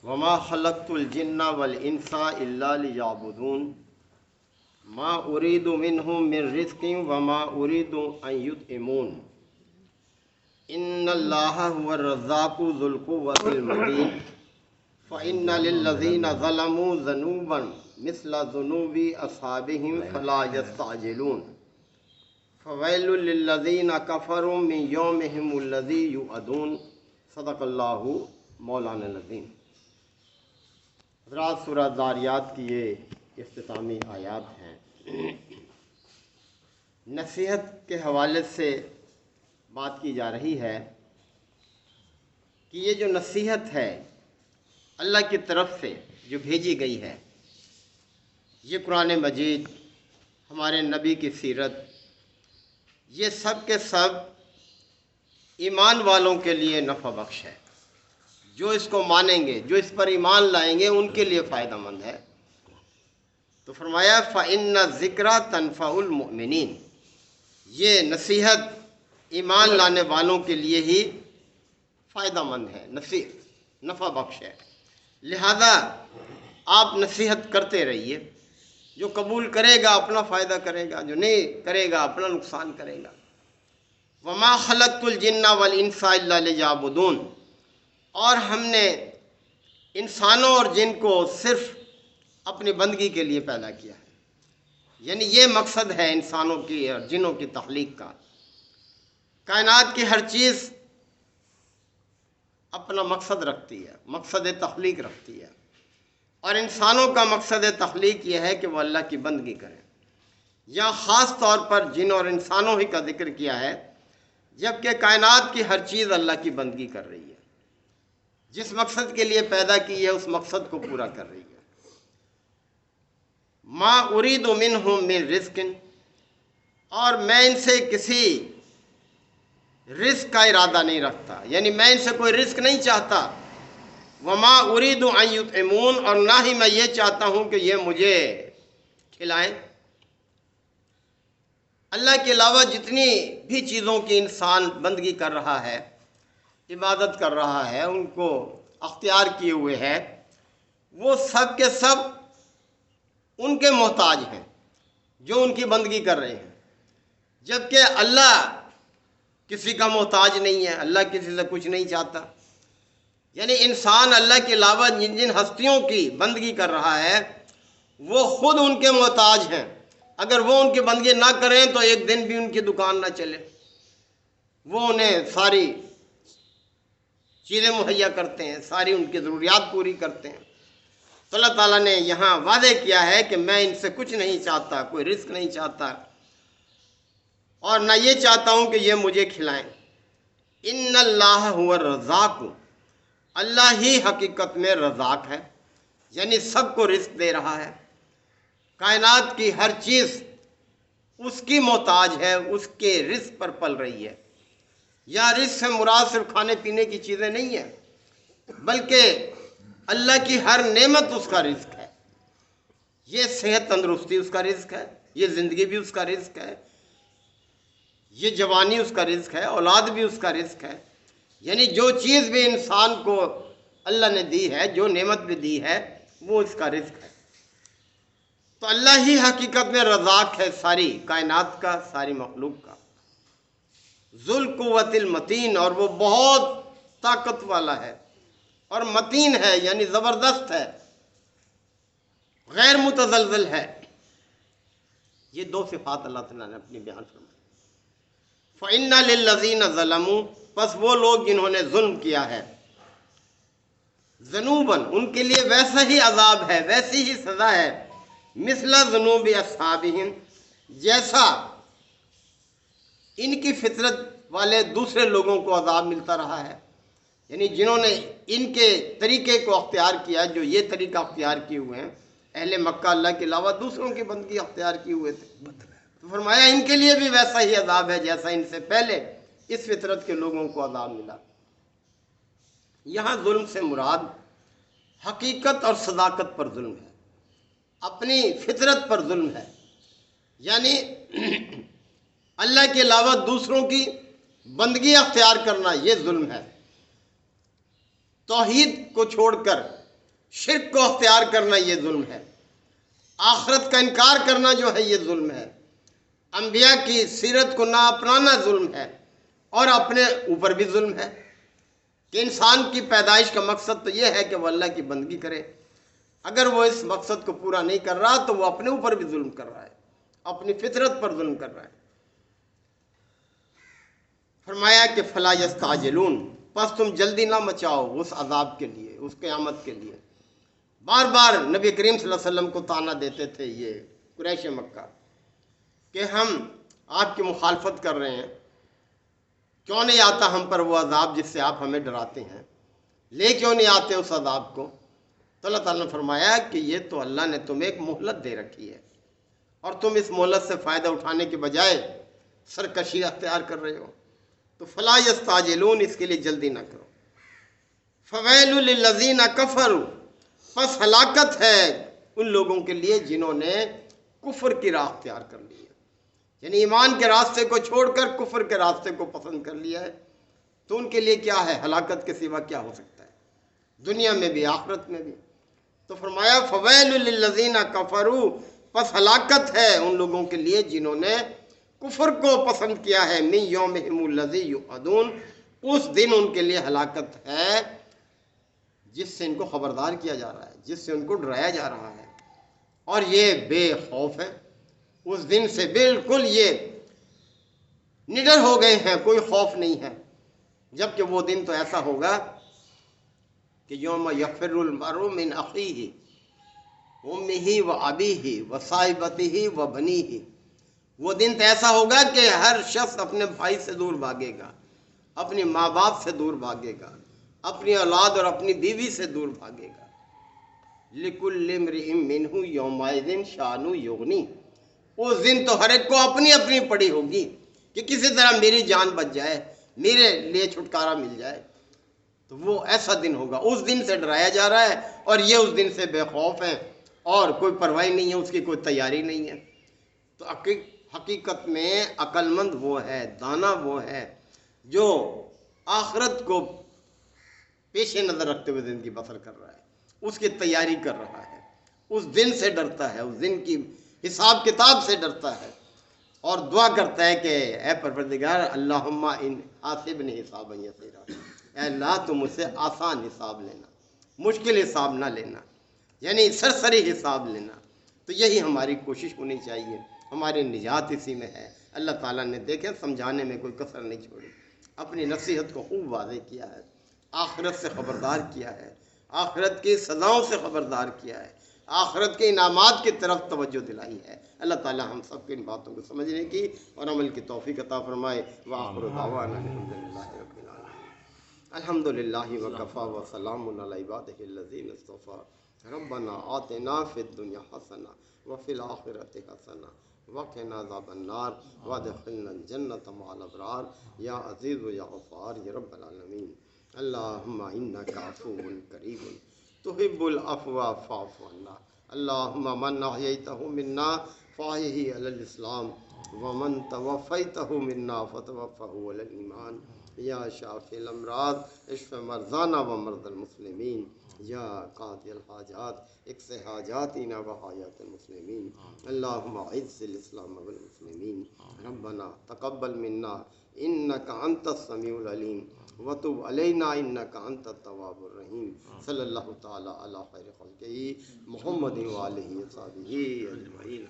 وما خلقت الجن والانس الا لیعبدون ما اريد منهم من رزق وما اريد ان يطعمون ان اللہ هو الرزاق ذو القوة المتین فإن للذین ظلموا ذنوبا مثل ذنوب اصحابهم فلا يستعجلون فویل للذین کفروا من یومهم الذی یوعدون صدق اللہ مولانا العظیم۔ حضرات، سورہ ذاریات کی یہ اختتامی آیات ہیں۔ نصیحت کے حوالے سے بات کی جا رہی ہے کہ یہ جو نصیحت ہے اللہ کی طرف سے جو بھیجی گئی ہے، یہ قرآن مجید، ہمارے نبی کی سیرت، یہ سب کے سب ایمان والوں کے لیے نفع بخش ہے۔ جو اس کو مانیں گے، جو اس پر ایمان لائیں گے، ان کے لیے فائدہ مند ہے۔ تو فرمایا فَإِنَّ الذِّكْرَ تَنفَعُ الْمُؤْمِنِينَ، یہ نصیحت ایمان لانے والوں کے لیے ہی فائدہ مند ہے، نفع بخش ہے۔ لہذا آپ نصیحت کرتے رہیے۔ جو قبول کرے گا اپنا فائدہ کرے گا، جو نہیں کرے گا اپنا نقصان کرے گا۔ وَمَا خَلَقْتُ الْجِنَّ وَالْإِنسَ إِلَّا لِيَعْبُدُونَ، اور ہم نے انسانوں اور جن کو صرف اپنی بندگی کے لیے پیدا کیا ہے، یعنی یہ مقصد ہے انسانوں کی اور جنوں کی تخلیق کا۔ کائنات کی ہر چیز اپنا مقصد رکھتی ہے، مقصد تخلیق رکھتی ہے، اور انسانوں کا مقصد تخلیق یہ ہے کہ وہ اللہ کی بندگی کریں۔ یہاں خاص طور پر جن اور انسانوں ہی کا ذکر کیا ہے، جبکہ کائنات کی ہر چیز اللہ کی بندگی کر رہی ہے، جس مقصد کے لیے پیدا کی ہے اس مقصد کو پورا کر رہی ہے۔ ما اريد منهم من رزق، اور میں ان سے کسی رزق کا ارادہ نہیں رکھتا، یعنی میں ان سے کوئی رزق نہیں چاہتا۔ وما اريد ان يطعمون، اور نہ ہی میں یہ چاہتا ہوں کہ یہ مجھے کھلائیں۔ اللہ کے علاوہ جتنی بھی چیزوں کی انسان بندگی کر رہا ہے، عبادت کر رہا ہے، ان کو اختیار کیے ہوئے ہے، وہ سب کے سب ان کے محتاج ہیں جو ان کی بندگی کر رہے ہیں، جبکہ اللہ کسی کا محتاج نہیں ہے، اللہ کسی سے کچھ نہیں چاہتا۔ یعنی انسان اللہ کے علاوہ جن جن ہستیوں کی بندگی کر رہا ہے وہ خود ان کے محتاج ہیں۔ اگر وہ ان کی بندگی نہ کریں تو ایک دن بھی ان کی دکان نہ چلے، وہ انہیں ساری چیزیں مہیا کرتے ہیں، ساری ان کی ضروریات پوری کرتے ہیں۔ تو اللہ تعالیٰ نے یہاں واضح کیا ہے کہ میں ان سے کچھ نہیں چاہتا، کوئی رزق نہیں چاہتا، اور نہ یہ چاہتا ہوں کہ یہ مجھے کھلائیں۔ ان اللہ هو الرزاق، اللہ ہی حقیقت میں رزاق ہے، یعنی سب کو رزق دے رہا ہے۔ کائنات کی ہر چیز اس کی محتاج ہے، اس کے رزق پر پل رہی ہے۔ یا رزق سے مراد صرف کھانے پینے کی چیزیں نہیں ہیں، بلکہ اللہ کی ہر نعمت اس کا رزق ہے۔ یہ صحت تندرستی اس کا رزق ہے، یہ زندگی بھی اس کا رزق ہے، یہ جوانی اس کا رزق ہے، اولاد بھی اس کا رزق ہے۔ یعنی جو چیز بھی انسان کو اللہ نے دی ہے، جو نعمت بھی دی ہے، وہ اس کا رزق ہے۔ تو اللہ ہی حقیقت میں رزاق ہے ساری کائنات کا، ساری مخلوق کا۔ ذو القوۃ المتین، اور وہ بہت طاقت والا ہے اور متین ہے، یعنی زبردست ہے، غیر متزلزل ہے۔ یہ دو صفات اللہ تعالیٰ نے اپنی بیان فرمائی۔ فَإِنَّ لِلَّذِينَ ظَلَمُوا، بس وہ لوگ جنہوں نے ظلم کیا ہے، ذنوباً، ان کے لیے ویسا ہی عذاب ہے، ویسی ہی سزا ہے، مثل ذنوب اصحابہم، جیسا ان کی فطرت والے دوسرے لوگوں کو عذاب ملتا رہا ہے۔ یعنی جنہوں نے ان کے طریقے کو اختیار کیا، جو یہ طریقہ اختیار کیے ہوئے ہیں، اہل مکہ اللہ کے علاوہ دوسروں کی بندگی اختیار کیے ہوئے تھے، تو فرمایا ان کے لیے بھی ویسا ہی عذاب ہے جیسا ان سے پہلے اس فطرت کے لوگوں کو عذاب ملا۔ یہاں ظلم سے مراد حقیقت اور صداقت پر ظلم ہے، اپنی فطرت پر ظلم ہے، یعنی اللہ کے علاوہ دوسروں کی بندگی اختیار کرنا، یہ ظلم ہے۔ توحید کو چھوڑ کر شرک کو اختیار کرنا یہ ظلم ہے، آخرت کا انکار کرنا جو ہے یہ ظلم ہے، انبیاء کی سیرت کو نہ اپنانا ظلم ہے، اور اپنے اوپر بھی ظلم ہے کہ انسان کی پیدائش کا مقصد تو یہ ہے کہ وہ اللہ کی بندگی کرے، اگر وہ اس مقصد کو پورا نہیں کر رہا تو وہ اپنے اوپر بھی ظلم کر رہا ہے، اپنی فطرت پر ظلم کر رہا ہے۔ فرمایا کہ فلا یستعجلون، پس تم جلدی نہ مچاؤ اس عذاب کے لیے، اس قیامت کے لیے۔ بار بار نبی کریم صلی اللہ علیہ وسلم کو طعنہ دیتے تھے یہ قریش مکہ کہ ہم آپ کی مخالفت کر رہے ہیں، کیوں نہیں آتا ہم پر وہ عذاب جس سے آپ ہمیں ڈراتے ہیں، لے کیوں نہیں آتے اس عذاب کو؟ تو اللہ تعالیٰ نے فرمایا کہ یہ تو اللہ نے تمہیں ایک مہلت دے رکھی ہے، اور تم اس مہلت سے فائدہ اٹھانے کے بجائے سرکشی اختیار کر رہے ہو، تو فلا یستعجلون، اس کے لیے جلدی نہ کرو۔ فویل للذین کفروا، پس ہلاکت ہے ان لوگوں کے لیے جنہوں نے کفر کی راہ اختیار کر لی ہے، یعنی ایمان کے راستے کو چھوڑ کر کفر کے راستے کو پسند کر لیا ہے، تو ان کے لیے کیا ہے؟ ہلاکت کے سوا کیا ہو سکتا ہے، دنیا میں بھی آخرت میں بھی۔ تو فرمایا فویل للذین کفروا، پس ہلاکت ہے ان لوگوں کے لیے جنہوں نے کفر کو پسند کیا ہے، من یومہم الذی یوعدون، اس دن ان کے لیے ہلاکت ہے جس سے ان کو خبردار کیا جا رہا ہے، جس سے ان کو ڈرایا جا رہا ہے، اور یہ بے خوف ہے، اس دن سے بالکل یہ نڈر ہو گئے ہیں، کوئی خوف نہیں ہے، جبکہ وہ دن تو ایسا ہوگا کہ یوم یفر المرء من اخیہ امہ و ابیہ و صاحبتہ و بنیہ، وہ دن تو ایسا ہوگا کہ ہر شخص اپنے بھائی سے دور بھاگے گا، اپنی ماں باپ سے دور بھاگے گا، اپنی اولاد اور اپنی بیوی سے دور بھاگے گا۔ لِكُلِّ امْرِئٍ مِّنْهُ يَوْمَئِذٍ شَأْنٌ يُغْنِيهِ، اس دن تو ہر ایک کو اپنی اپنی پڑی ہوگی کہ کسی طرح میری جان بچ جائے، میرے لیے چھٹکارا مل جائے، تو وہ ایسا دن ہوگا، اس دن سے ڈرایا جا رہا ہے، اور یہ اس دن سے بے خوف ہیں اور کوئی پرواہ نہیں ہے، اس کی کوئی تیاری نہیں ہے۔ تو حقیقت میں عقل مند وہ ہے، دانا وہ ہے جو آخرت کو پیش نظر رکھتے ہوئے زندگی بسر کر رہا ہے، اس کی تیاری کر رہا ہے، اس دن سے ڈرتا ہے، اس دن کی حساب کتاب سے ڈرتا ہے، اور دعا کرتا ہے کہ اے پروردگار اللہم ان حاسبنی حسابا یسیرا، اے اللہ تم مجھ سے آسان حساب لینا، مشکل حساب نہ لینا، یعنی سرسری حساب لینا۔ تو یہی ہماری کوشش ہونی چاہیے، ہماری نجات اسی میں ہے۔ اللہ تعالیٰ نے دیکھیں سمجھانے میں کوئی کسر نہیں چھوڑی، اپنی نصیحت کو خوب واضح کیا ہے، آخرت سے خبردار کیا ہے، آخرت کی سزاؤں سے خبردار کیا ہے، آخرت کے انعامات کی طرف توجہ دلائی ہے۔ اللہ تعالیٰ ہم سب کی ان باتوں کو سمجھنے کی اور عمل کی توفیق عطا فرمائے۔ وآخر دعوانا الحمدللہ رب العالمین۔ الحمدللہ وکفی وسلام علی عبادہ الذین اصطفی۔ ربنا آتنا فی الدنیا حسنہ وفی الآخرۃ حسنہ وقنا عذاب النار وادخلنا الجنۃ مع الابرار یا عزیز و یا غفار یا رب العالمین۔ اللہم انک عفو کریم تحب العفو فاعف عنا۔ اللہم من احییتہ منا فاحیہ علی الاسلام ومن توفیتہ منا فتوفہ علی الایمان۔ یا شافی الامراض اشف مرضانا و مرضى المسلمین۔ یا قاضی الحاجات اقض حاجاتنا و حاجات المسلمین۔ اللہم اعز الاسلام والمسلمین۔ ربنا تقبل منا انک انت السمیع العلیم وتب علینا انک انت التواب الرحیم۔ صلی اللہ تعالی علی خیر خلقہ محمد و آلہ وصحبہ اجمعین۔